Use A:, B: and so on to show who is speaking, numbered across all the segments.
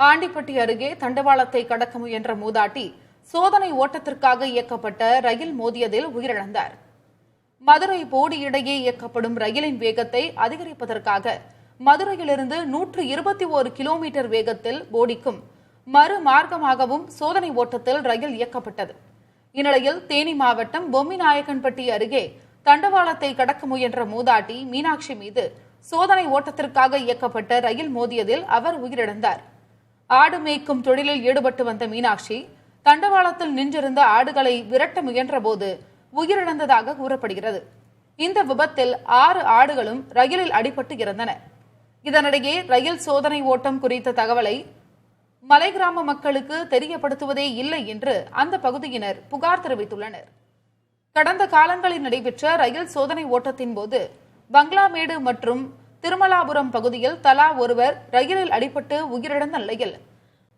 A: ஆண்டிப்பட்டி அருகே தண்டவாளத்தை கடக்க முயன்ற மூதாட்டி சோதனை ஓட்டத்திற்காக இயக்கப்பட்ட ரயில் மோதியதில் உயிரிழந்தார். மதுரை போடி இடையே இயக்கப்படும் ரயிலின் வேகத்தை அதிகரிப்பதற்காக மதுரையிலிருந்து 121 கிலோமீட்டர் வேகத்தில் போடிக்கும் மறு மார்க்கமாகவும் சோதனை ஓட்டத்தில் ரயில் இயக்கப்பட்டது. இந்நிலையில் தேனி மாவட்டம் பொம்மிநாயக்கன்பட்டி அருகே தண்டவாளத்தை கடக்க முயன்ற மூதாட்டி மீனாட்சி மீது சோதனை ஓட்டத்திற்காக இயக்கப்பட்ட ரயில் மோதியதில் அவர் உயிரிழந்தார். ஆடு மேய்க்கும் தொழிலில் ஈடுபட்டு வந்த மீனாட்சி தண்டவாளத்தில் நின்றிருந்த ஆடுகளை விரட்ட முயன்றபோது உயிரிழந்ததாக கூறப்படுகிறது. இந்த விபத்தில் 6 ஆடுகளும் ரயிலில் அடிபட்டு இறந்தன. இதனிடையே ரயில் சோதனை ஓட்டம் குறித்த தகவலை மலை கிராம மக்களுக்கு தெரியப்படுத்துவதே இல்லை என்று அந்த பகுதியினர் புகார் தெரிவித்துள்ளனர். கடந்த காலங்களில் நடைபெற்ற ரயில் சோதனை ஓட்டத்தின் போது பங்களாமேடு மற்றும் திருமலாபுரம் பகுதியில் தலா ஒருவர் ரயிலில் அடிபட்டு உயிரிழந்த நிலையில்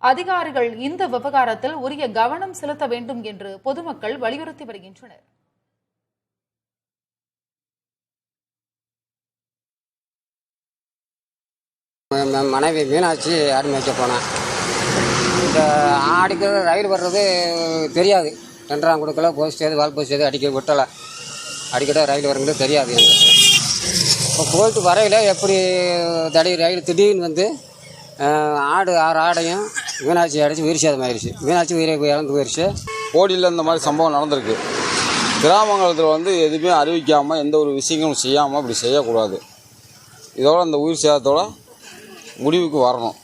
A: அதிகாரிகள் இந்த விவகாரத்தில் உரிய கவனம் செலுத்த வேண்டும் என்று பொதுமக்கள் வலியுறுத்தி வருகின்றனர்.
B: மனைவி மீனாட்சி ஆடு மேய்க்க போனேன். இந்த ஆடிக்கிற ரயில் வர்றது தெரியாது. 2ஆம் குடுக்கில் போஸ்ட் செய்து வால் போஸ்ட் செய்து அடிக்க விட்டலை. அடிக்கிட்ட ரயில் வருங்கிறது தெரியாது எங்களுக்கு. இப்போ போயிட்டு வரையில் எப்படி ரயில் திடீர்னு வந்து 6 ஆடையும் மீனாட்சி அடித்து உயிர் சேதமாகிடுச்சு. மீனாட்சி இறந்து போயிடுச்சு.
C: போடியில் இந்த மாதிரி சம்பவம் நடந்திருக்கு. கிராமங்களத்தில் வந்து எதுவுமே அறிவிக்காமல் எந்த ஒரு விஷயங்களும் செய்யாமல் இப்படி செய்யக்கூடாது. இதோட அந்த உயிர் சேதத்தோட முடிவுக்கு வரணும்.